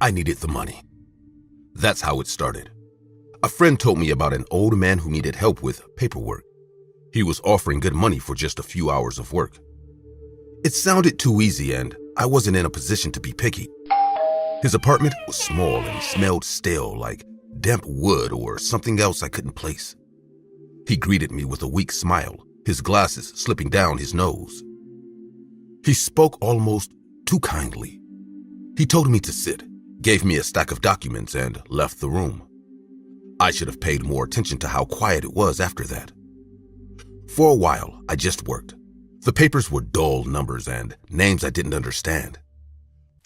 I needed the money. That's how it started. A friend told me about an old man who needed help with paperwork. He was offering good money for just a few hours of work. It sounded too easy, and I wasn't in a position to be picky. His apartment was small and smelled stale, like damp wood or something else I couldn't place. He greeted me with a weak smile, his glasses slipping down his nose. He spoke almost too kindly. He told me to sit, gave me a stack of documents, and left the room. I should have paid more attention to how quiet it was after that. For a while, I just worked. The papers were dull numbers and names I didn't understand.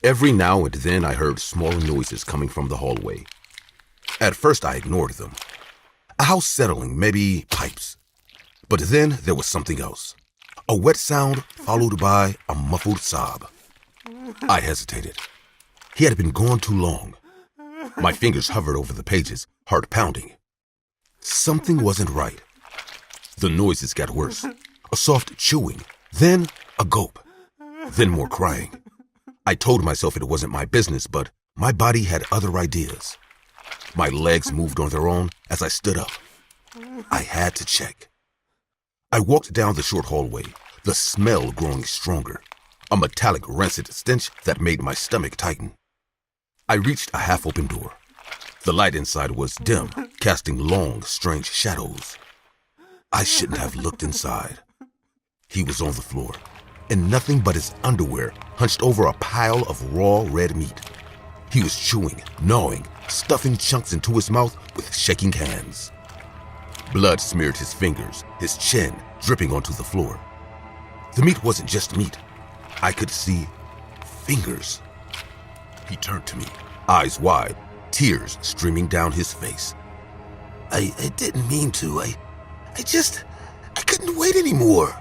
Every now and then I heard smaller noises coming from the hallway. At first I ignored them. A house settling, maybe pipes. But then there was something else. A wet sound followed by a muffled sob. I hesitated. He had been gone too long. My fingers hovered over the pages, heart pounding. Something wasn't right. The noises got worse. A soft chewing, then a gulp, then more crying. I told myself it wasn't my business, but my body had other ideas. My legs moved on their own as I stood up. I had to check. I walked down the short hallway, the smell growing stronger, a metallic rancid stench that made my stomach tighten. I reached a half-open door. The light inside was dim, casting long, strange shadows. I shouldn't have looked inside. He was on the floor, and nothing but his underwear hunched over a pile of raw red meat. He was chewing, gnawing, stuffing chunks into his mouth with shaking hands. Blood smeared his fingers, his chin dripping onto the floor. The meat wasn't just meat. I could see fingers. He turned to me, eyes wide, tears streaming down his face. I didn't mean to. I couldn't wait anymore.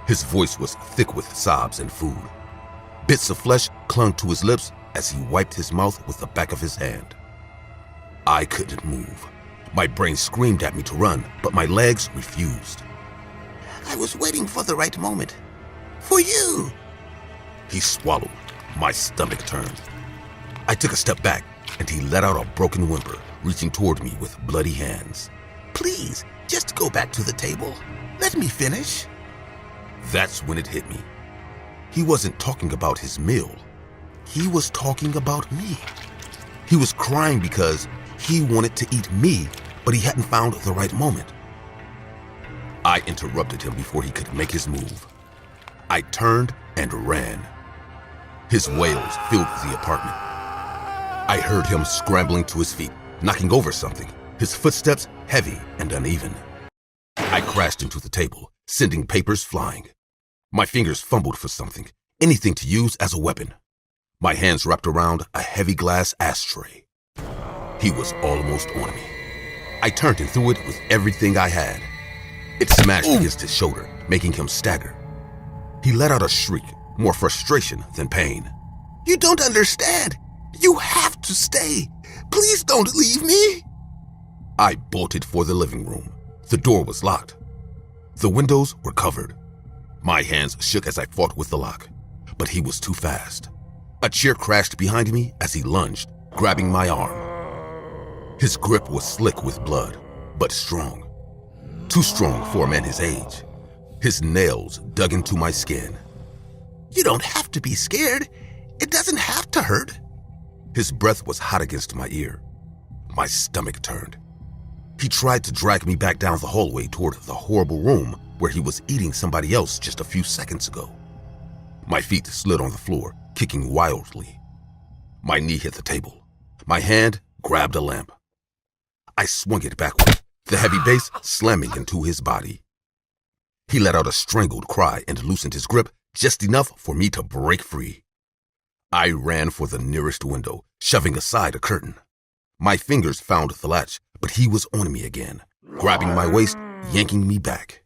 His voice was thick with sobs and food. Bits of flesh clung to his lips as he wiped his mouth with the back of his hand. I couldn't move. My brain screamed at me to run, but my legs refused. I was waiting for the right moment. For you. He swallowed. My stomach turned. I took a step back, and he let out a broken whimper, reaching toward me with bloody hands. Please, just go back to the table. Let me finish. That's when it hit me. He wasn't talking about his meal. He was talking about me. He was crying because he wanted to eat me, but he hadn't found the right moment. I interrupted him before he could make his move. I turned and ran. His wails filled the apartment. I heard him scrambling to his feet, knocking over something, his footsteps heavy and uneven. I crashed into the table, sending papers flying. My fingers fumbled for something, anything to use as a weapon. My hands wrapped around a heavy glass ashtray. He was almost on me. I turned and threw it with everything I had. It smashed against his shoulder, making him stagger. He let out a shriek, more frustration than pain. You don't understand. You have to stay. Please don't leave me. I bolted for the living room. The door was locked. The windows were covered. My hands shook as I fought with the lock, but he was too fast. A chair crashed behind me as he lunged, grabbing my arm. His grip was slick with blood, but strong. Too strong for a man his age. His nails dug into my skin. You don't have to be scared. It doesn't have to hurt. His breath was hot against my ear. My stomach turned. He tried to drag me back down the hallway toward the horrible room where he was eating somebody else just a few seconds ago. My feet slid on the floor, kicking wildly. My knee hit the table. My hand grabbed a lamp. I swung it backward, the heavy base slamming into his body. He let out a strangled cry and loosened his grip just enough for me to break free. I ran for the nearest window, shoving aside a curtain. My fingers found the latch, but he was on me again, grabbing my waist, yanking me back.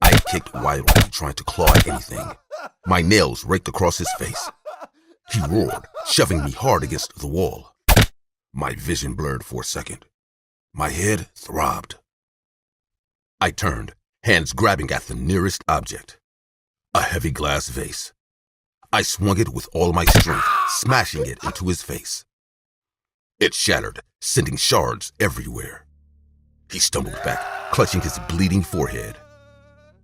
I kicked wildly, trying to claw at anything. My nails raked across his face. He roared, shoving me hard against the wall. My vision blurred for a second. My head throbbed. I turned, hands grabbing at the nearest object. A heavy glass vase. I swung it with all my strength, smashing it into his face. It shattered, sending shards everywhere. He stumbled back, clutching his bleeding forehead.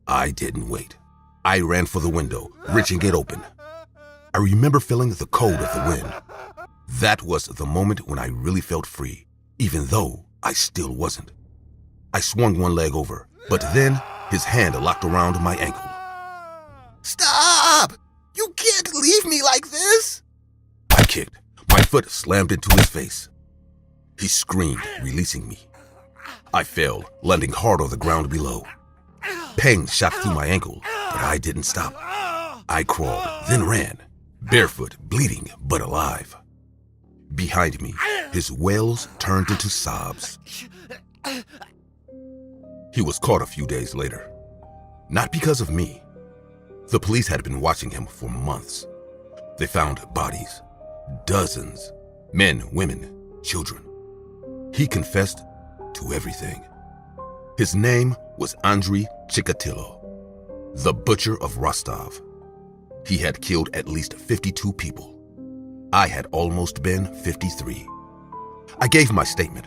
I didn't wait. I ran for the window, wrenching it open. I remember feeling the cold of the wind. That was the moment when I really felt free, even though I still wasn't. I swung one leg over, but then his hand locked around my ankle. Stop! You can't leave me like this! I kicked. My foot slammed into his face. He screamed, releasing me. I fell, landing hard on the ground below. Pain shot through my ankle, but I didn't stop. I crawled, then ran, barefoot, bleeding, but alive. Behind me, his wails turned into sobs. He was caught a few days later. Not because of me. The police had been watching him for months. They found bodies, dozens, men, women, children. He confessed to everything. His name was Andrei Chikatilo, the butcher of Rostov. He had killed at least 52 people. I had almost been 53. I gave my statement.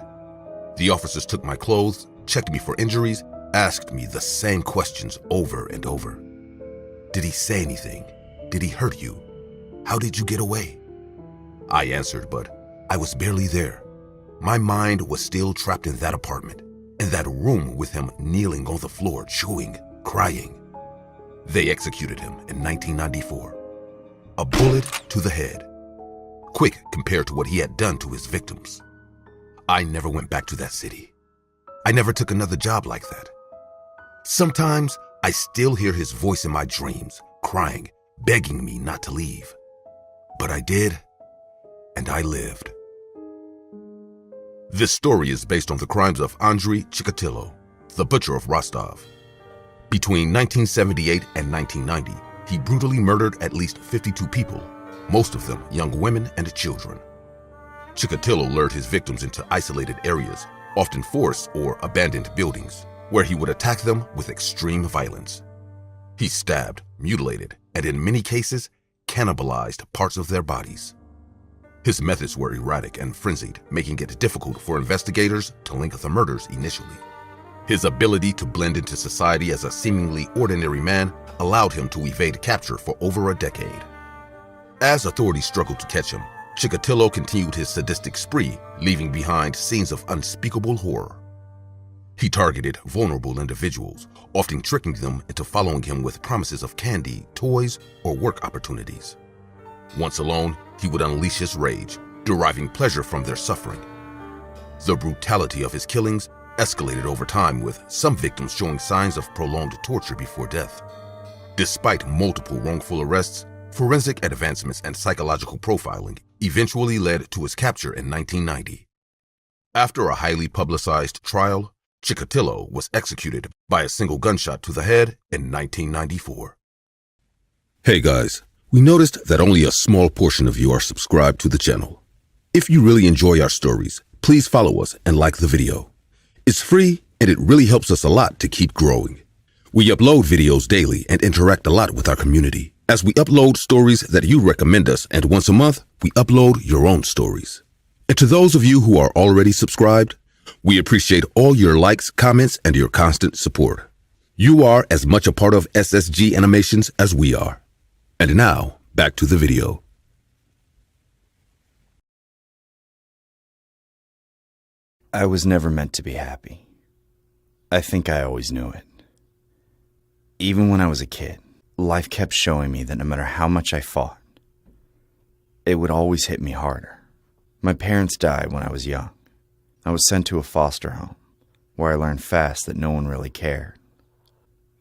The officers took my clothes, checked me for injuries, asked me the same questions over and over. Did he say anything? Did he hurt you? How did you get away? I answered, but I was barely there. My mind was still trapped in that apartment, in that room with him kneeling on the floor, chewing, crying. They executed him in 1994. A bullet to the head. Quick compared to what he had done to his victims. I never went back to that city. I never took another job like that. Sometimes I still hear his voice in my dreams, crying, begging me not to leave. But I did, and I lived. This story is based on the crimes of Andrei Chikatilo, the butcher of Rostov. Between 1978 and 1990, he brutally murdered at least 52 people, most of them young women and children. Chikatilo lured his victims into isolated areas, often forests or abandoned buildings, where he would attack them with extreme violence. He stabbed, mutilated, and in many cases, cannibalized parts of their bodies. His methods were erratic and frenzied, making it difficult for investigators to link the murders initially. His ability to blend into society as a seemingly ordinary man allowed him to evade capture for over a decade. As authorities struggled to catch him, Chikatilo continued his sadistic spree, leaving behind scenes of unspeakable horror. He targeted vulnerable individuals, often tricking them into following him with promises of candy, toys, or work opportunities. Once alone, he would unleash his rage, deriving pleasure from their suffering. The brutality of his killings escalated over time, with some victims showing signs of prolonged torture before death. Despite multiple wrongful arrests, forensic advancements and psychological profiling eventually led to his capture in 1990. After a highly publicized trial, Chikatilo was executed by a single gunshot to the head in 1994. Hey guys, we noticed that only a small portion of you are subscribed to the channel. If you really enjoy our stories, please follow us and like the video. It's free and it really helps us a lot to keep growing. We upload videos daily and interact a lot with our community, as we upload stories that you recommend us, and once a month, we upload your own stories. And to those of you who are already subscribed, we appreciate all your likes, comments, and your constant support. You are as much a part of SSG Animations as we are. And now, back to the video. I was never meant to be happy. I think I always knew it. Even when I was a kid, life kept showing me that no matter how much I fought, it would always hit me harder. My parents died when I was young. I was sent to a foster home, where I learned fast that no one really cared.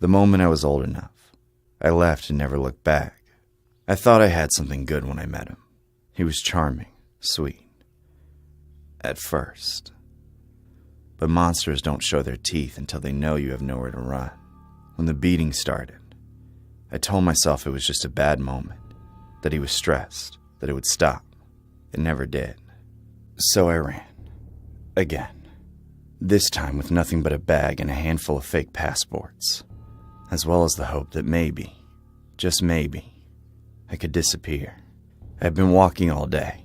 The moment I was old enough, I left and never looked back. I thought I had something good when I met him. He was charming, sweet. At first. But monsters don't show their teeth until they know you have nowhere to run. When the beating started, I told myself it was just a bad moment, that he was stressed, that it would stop. It never did. So I ran. Again. This time with nothing but a bag and a handful of fake passports, as well as the hope that maybe, just maybe, I could disappear. I'd been walking all day.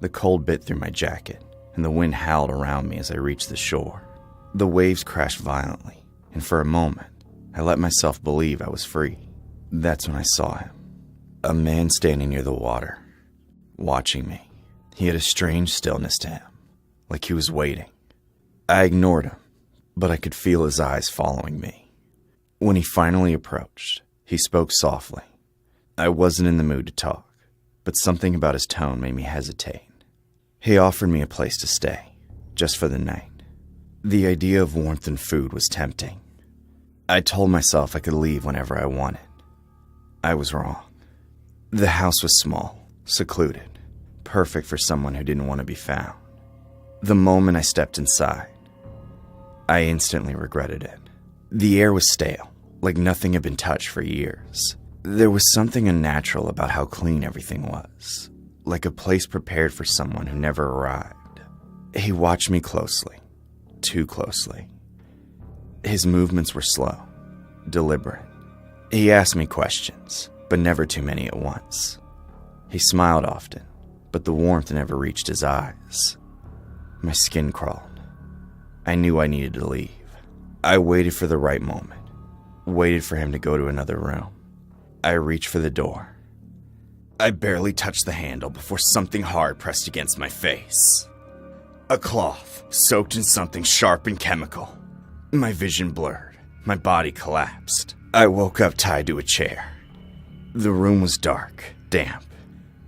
The cold bit through my jacket, and the wind howled around me as I reached the shore. The waves crashed violently, and for a moment, I let myself believe I was free. That's when I saw him. A man standing near the water, watching me. He had a strange stillness to him, like he was waiting. I ignored him, but I could feel his eyes following me. When he finally approached, he spoke softly. I wasn't in the mood to talk, but something about his tone made me hesitate. He offered me a place to stay, just for the night. The idea of warmth and food was tempting. I told myself I could leave whenever I wanted. I was wrong. The house was small, secluded, perfect for someone who didn't want to be found. The moment I stepped inside, I instantly regretted it. The air was stale, like nothing had been touched for years. There was something unnatural about how clean everything was, like a place prepared for someone who never arrived. He watched me closely, too closely. His movements were slow, deliberate. He asked me questions, but never too many at once. He smiled often, but the warmth never reached his eyes. My skin crawled. I knew I needed to leave. I waited for the right moment, waited for him to go to another room. I reached for the door. I barely touched the handle before something hard pressed against my face. A cloth, soaked in something sharp and chemical. My vision blurred. My body collapsed. I woke up tied to a chair. The room was dark, damp.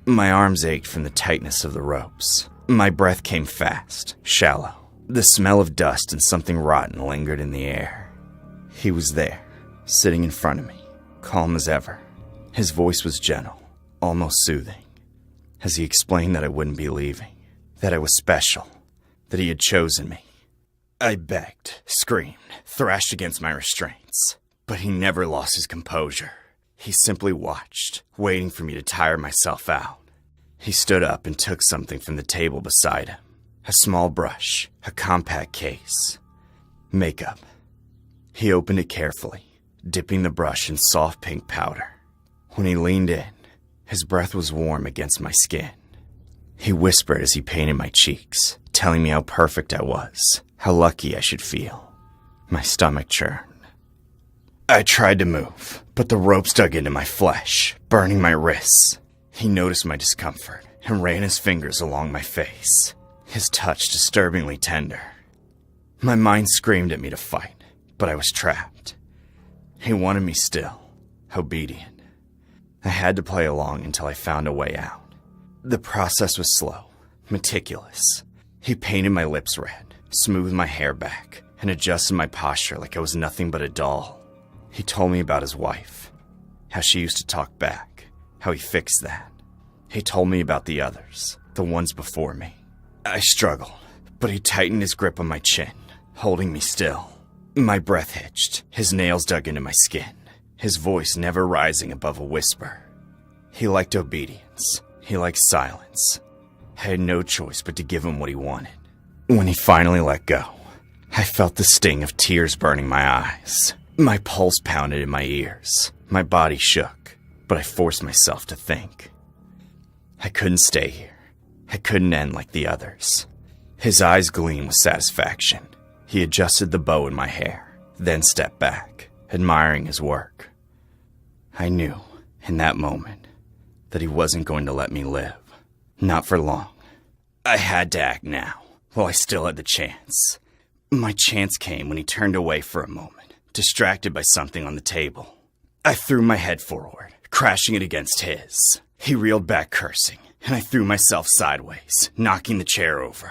My arms ached from the tightness of the ropes. My breath came fast, shallow. The smell of dust and something rotten lingered in the air. He was there, sitting in front of me, calm as ever. His voice was gentle, almost soothing, as he explained that I wouldn't be leaving, that I was special, that he had chosen me. I begged, screamed, thrashed against my restraints, but he never lost his composure. He simply watched, waiting for me to tire myself out. He stood up and took something from the table beside him. A small brush, a compact case. Makeup. He opened it carefully, dipping the brush in soft pink powder. When he leaned in, his breath was warm against my skin. He whispered as he painted my cheeks, telling me how perfect I was, how lucky I should feel. My stomach churned. I tried to move, but the ropes dug into my flesh, burning my wrists. He noticed my discomfort and ran his fingers along my face, his touch disturbingly tender. My mind screamed at me to fight, but I was trapped. He wanted me still, obedient. I had to play along until I found a way out. The process was slow, meticulous. He painted my lips red, smoothed my hair back, and adjusted my posture like I was nothing but a doll. He told me about his wife, how she used to talk back, how he fixed that. He told me about the others, the ones before me. I struggled, but he tightened his grip on my chin, holding me still. My breath hitched, his nails dug into my skin, his voice never rising above a whisper. He liked obedience. He liked silence. I had no choice but to give him what he wanted. When he finally let go, I felt the sting of tears burning my eyes. My pulse pounded in my ears. My body shook, but I forced myself to think. I couldn't stay here. I couldn't end like the others. His eyes gleamed with satisfaction. He adjusted the bow in my hair, then stepped back, admiring his work. I knew, in that moment, that he wasn't going to let me live. Not for long. I had to act now, while I still had the chance. My chance came when he turned away for a moment, distracted by something on the table. I threw my head forward, crashing it against his. He reeled back cursing, and I threw myself sideways, knocking the chair over.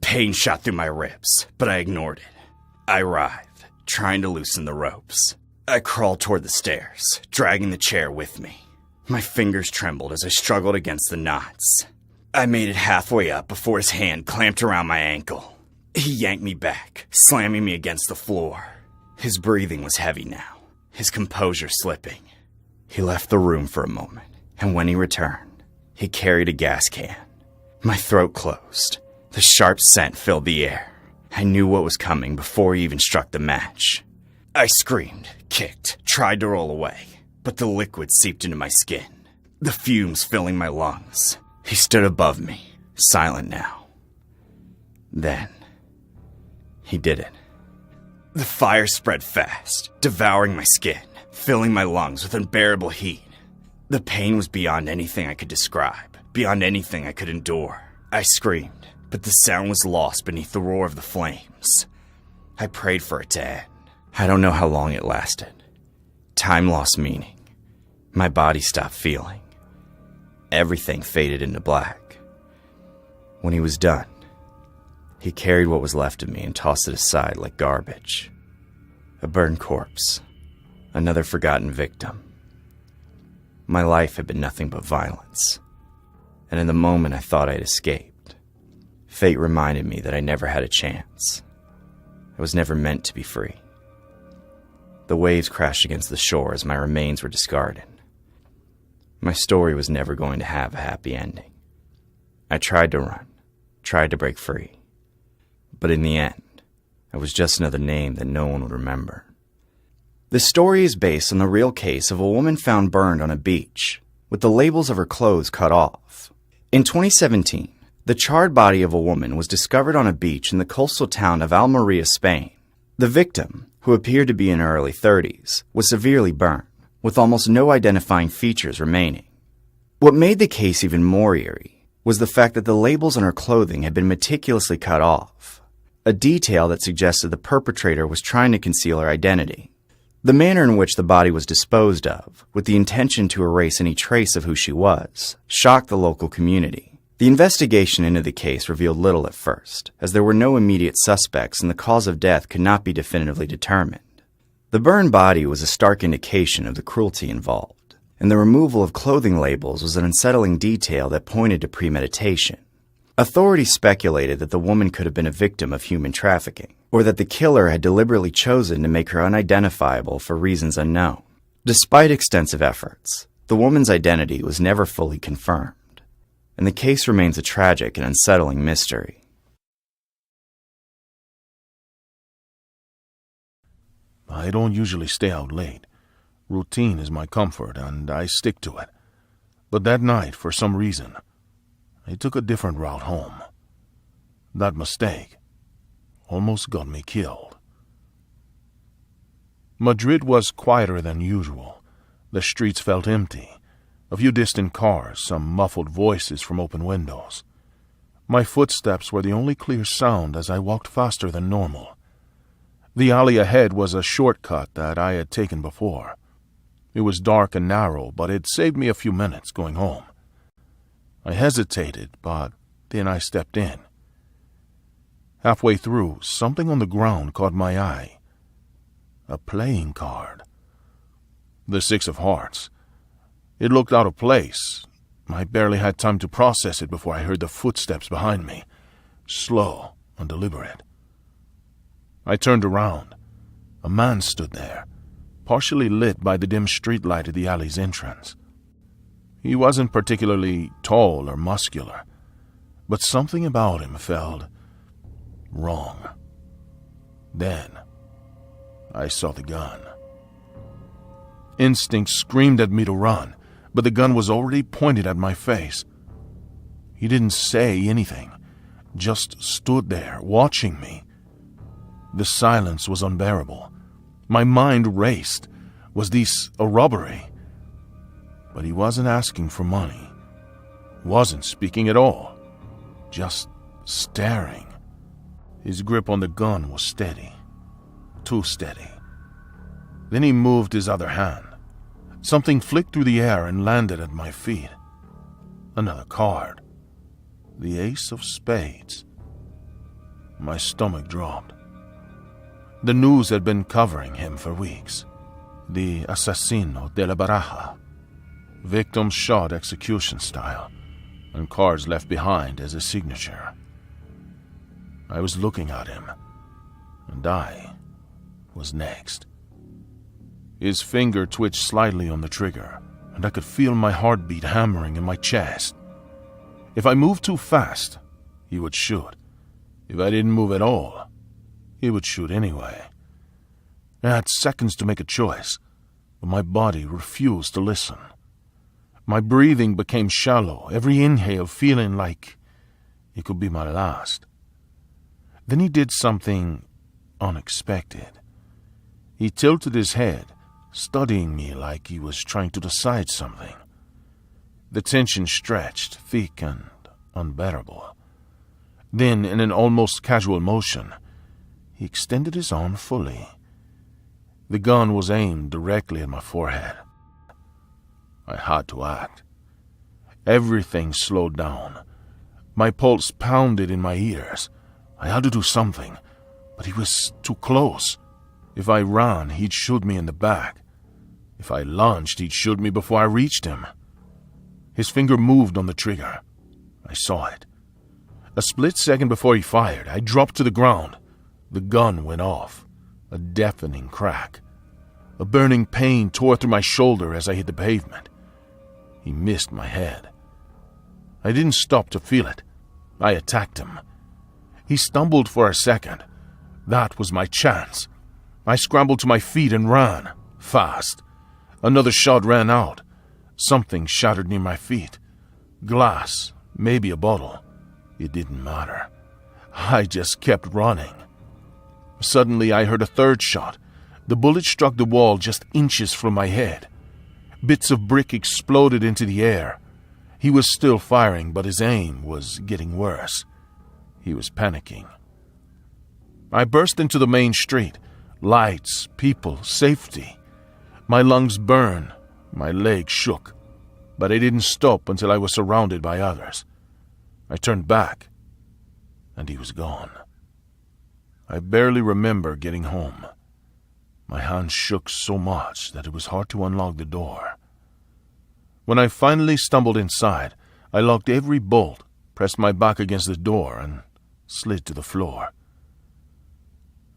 Pain shot through my ribs, but I ignored it. I writhed, trying to loosen the ropes. I crawled toward the stairs, dragging the chair with me. My fingers trembled as I struggled against the knots. I made it halfway up before his hand clamped around my ankle. He yanked me back, slamming me against the floor. His breathing was heavy now, his composure slipping. He left the room for a moment, and when he returned, he carried a gas can. My throat closed. The sharp scent filled the air. I knew what was coming before he even struck the match. I screamed, kicked, tried to roll away, but the liquid seeped into my skin. the fumes filling my lungs. He stood above me, silent now. Then, he did it. The fire spread fast, devouring my skin, filling my lungs with unbearable heat. The pain was beyond anything I could describe, beyond anything I could endure. I screamed, but the sound was lost beneath the roar of the flames. I prayed for it to end. I don't know how long it lasted. Time lost meaning. My body stopped feeling. Everything faded into black. When he was done, he carried what was left of me and tossed it aside like garbage. A burned corpse. Another forgotten victim. My life had been nothing but violence. And in the moment I thought I'd escaped, fate reminded me that I never had a chance. I was never meant to be free. The waves crashed against the shore as my remains were discarded. My story was never going to have a happy ending. I tried to run, tried to break free. But in the end, I was just another name that no one would remember. The story is based on the real case of a woman found burned on a beach, with the labels of her clothes cut off. In 2017, the charred body of a woman was discovered on a beach in the coastal town of Almeria, Spain. The victim, who appeared to be in her early 30s, was severely burned, with almost no identifying features remaining. What made the case even more eerie was the fact that the labels on her clothing had been meticulously cut off, a detail that suggested the perpetrator was trying to conceal her identity. The manner in which the body was disposed of, with the intention to erase any trace of who she was, shocked the local community. The investigation into the case revealed little at first, as there were no immediate suspects and the cause of death could not be definitively determined. The burned body was a stark indication of the cruelty involved, and the removal of clothing labels was an unsettling detail that pointed to premeditation. Authorities speculated that the woman could have been a victim of human trafficking, or that the killer had deliberately chosen to make her unidentifiable for reasons unknown. Despite extensive efforts, the woman's identity was never fully confirmed, and the case remains a tragic and unsettling mystery. I don't usually stay out late. Routine is my comfort, and I stick to it. But that night, for some reason, I took a different route home. That mistake almost got me killed. Madrid was quieter than usual. The streets felt empty. A few distant cars, some muffled voices from open windows. My footsteps were the only clear sound as I walked faster than normal. The alley ahead was a shortcut that I had taken before. It was dark and narrow, but it saved me a few minutes going home. I hesitated, but then I stepped in. Halfway through, something on the ground caught my eye. A playing card. The 6 of Hearts. It looked out of place. I barely had time to process it before I heard the footsteps behind me, slow and deliberate. I turned around. A man stood there, partially lit by the dim streetlight at the alley's entrance. He wasn't particularly tall or muscular, but something about him felt wrong. Then, I saw the gun. Instinct screamed at me to run, but the gun was already pointed at my face. He didn't say anything, just stood there, watching me. The silence was unbearable. My mind raced. Was this a robbery? But he wasn't asking for money. Wasn't speaking at all. Just staring. His grip on the gun was steady. Too steady. Then he moved his other hand. Something flicked through the air and landed at my feet. Another card. The Ace of Spades. My stomach dropped. The news had been covering him for weeks. The Assassino de la Baraja. Victims shot execution style, and cards left behind as a signature. I was looking at him, and I was next. His finger twitched slightly on the trigger, and I could feel my heartbeat hammering in my chest. If I moved too fast, he would shoot. If I didn't move at all, he would shoot anyway. I had seconds to make a choice, but my body refused to listen. My breathing became shallow, every inhale feeling like it could be my last. Then he did something unexpected. He tilted his head, studying me like he was trying to decide something. The tension stretched, thick and unbearable. Then, in an almost casual motion, he extended his arm fully. The gun was aimed directly at my forehead. I had to act. Everything slowed down. My pulse pounded in my ears. I had to do something, but he was too close. If I ran, he'd shoot me in the back. If I lunged, he'd shoot me before I reached him. His finger moved on the trigger. I saw it. A split second before he fired, I dropped to the ground. The gun went off. A deafening crack. A burning pain tore through my shoulder as I hit the pavement. He missed my head. I didn't stop to feel it. I attacked him. He stumbled for a second. That was my chance. I scrambled to my feet and ran, fast. Another shot rang out. Something shattered near my feet. Glass, maybe a bottle. It didn't matter. I just kept running. Suddenly I heard a third shot. The bullet struck the wall just inches from my head. Bits of brick exploded into the air. He was still firing, but his aim was getting worse. He was panicking. I burst into the main street. Lights, people, safety. My lungs burned. My legs shook. But I didn't stop until I was surrounded by others. I turned back, and he was gone. I barely remember getting home. My hands shook so much that it was hard to unlock the door. When I finally stumbled inside, I locked every bolt, pressed my back against the door, and slid to the floor.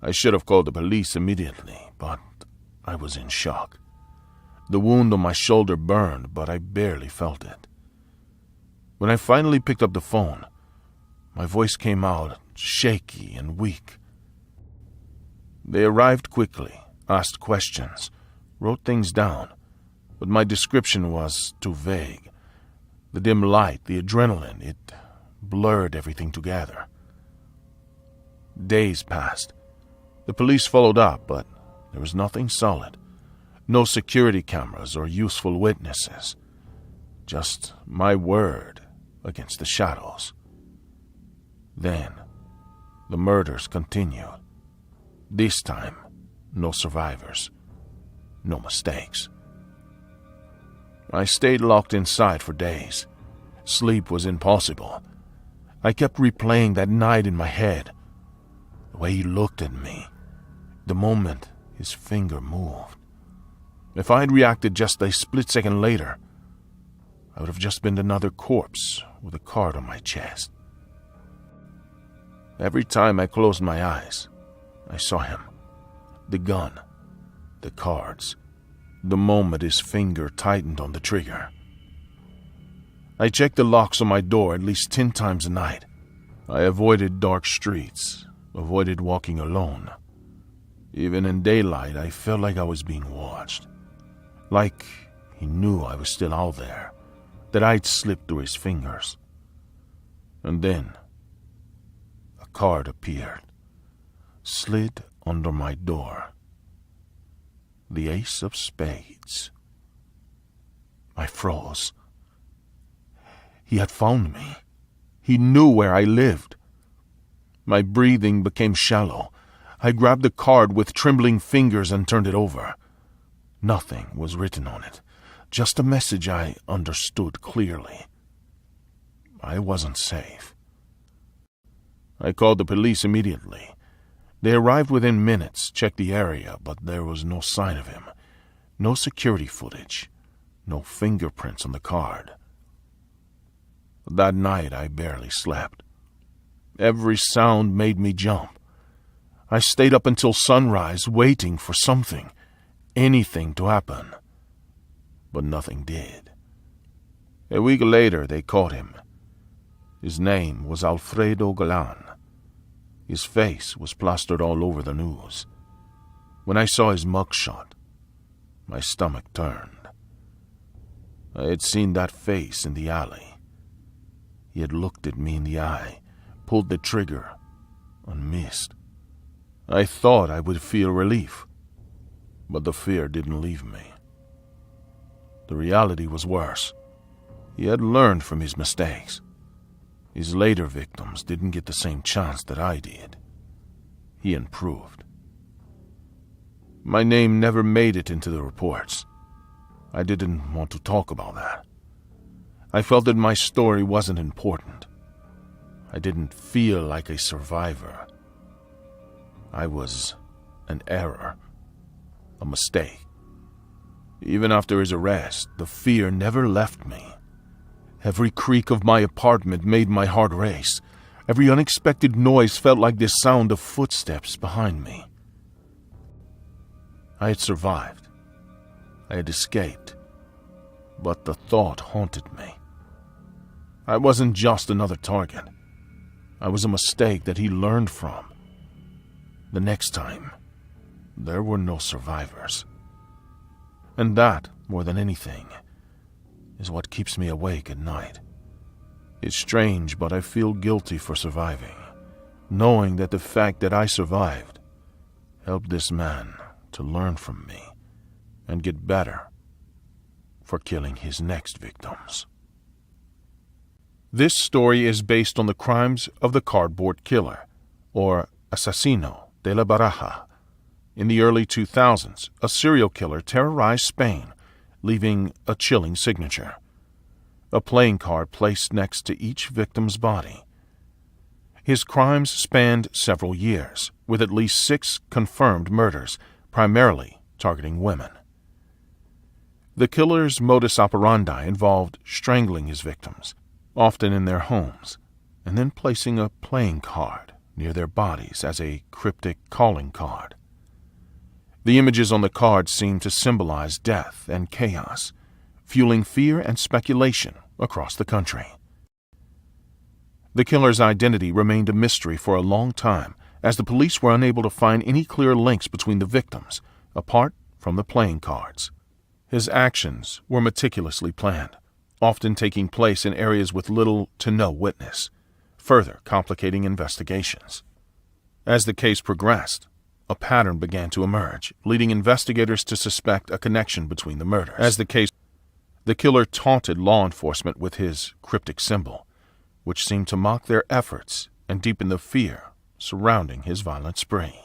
I should have called the police immediately, but I was in shock. The wound on my shoulder burned, but I barely felt it. When I finally picked up the phone, my voice came out shaky and weak. They arrived quickly, asked questions, wrote things down, but my description was too vague. The dim light, the adrenaline, it blurred everything together. Days passed. The police followed up, but there was nothing solid. No security cameras or useful witnesses. Just my word against the shadows. Then, the murders continued. This time, no survivors. No mistakes. I stayed locked inside for days. Sleep was impossible. I kept replaying that night in my head. The way he looked at me. The moment his finger moved. If I had reacted just a split second later, I would have just been another corpse with a card on my chest. Every time I closed my eyes, I saw him. The gun, the cards, the moment his finger tightened on the trigger. I checked the locks on my door at least 10 times a night. I avoided dark streets, avoided walking alone. Even in daylight, I felt like I was being watched. Like he knew I was still out there, that I'd slipped through his fingers. And then, a card appeared, slid under my door. The Ace of Spades. I froze. He had found me. He knew where I lived. My breathing became shallow. I grabbed the card with trembling fingers and turned it over. Nothing was written on it, just a message I understood clearly. I wasn't safe. I called the police immediately. They arrived within minutes, checked the area, but there was no sign of him. No security footage. No fingerprints on the card. That night I barely slept. Every sound made me jump. I stayed up until sunrise, waiting for something, anything to happen. But nothing did. A week later they caught him. His name was Alfredo Galan. His face was plastered all over the news. When I saw his mugshot, my stomach turned. I had seen that face in the alley. He had looked at me in the eye, pulled the trigger, and missed. I thought I would feel relief, but the fear didn't leave me. The reality was worse. He had learned from his mistakes. His later victims didn't get the same chance that I did. He improved. My name never made it into the reports. I didn't want to talk about that. I felt that my story wasn't important. I didn't feel like a survivor. I was an error, a mistake. Even after his arrest, the fear never left me. Every creak of my apartment made my heart race. Every unexpected noise felt like the sound of footsteps behind me. I had survived. I had escaped. But the thought haunted me. I wasn't just another target. I was a mistake that he learned from. The next time, there were no survivors. And that, more than anything, is what keeps me awake at night. It's strange, but I feel guilty for surviving, knowing that the fact that I survived helped this man to learn from me and get better for killing his next victims. This story is based on the crimes of the cardboard killer, or asesino de la baraja. In the early 2000s, a serial killer terrorized Spain, leaving a chilling signature: a playing card placed next to each victim's body. His crimes spanned several years, with at least 6 confirmed murders, primarily targeting women. The killer's modus operandi involved strangling his victims, often in their homes, and then placing a playing card near their bodies as a cryptic calling card. The images on the card seemed to symbolize death and chaos, fueling fear and speculation across the country. The killer's identity remained a mystery for a long time, as the police were unable to find any clear links between the victims, apart from the playing cards. His actions were meticulously planned, often taking place in areas with little to no witness, further complicating investigations. As the case progressed, a pattern began to emerge, leading investigators to suspect a connection between the murders. The killer taunted law enforcement with his cryptic symbol, which seemed to mock their efforts and deepen the fear surrounding his violent spree.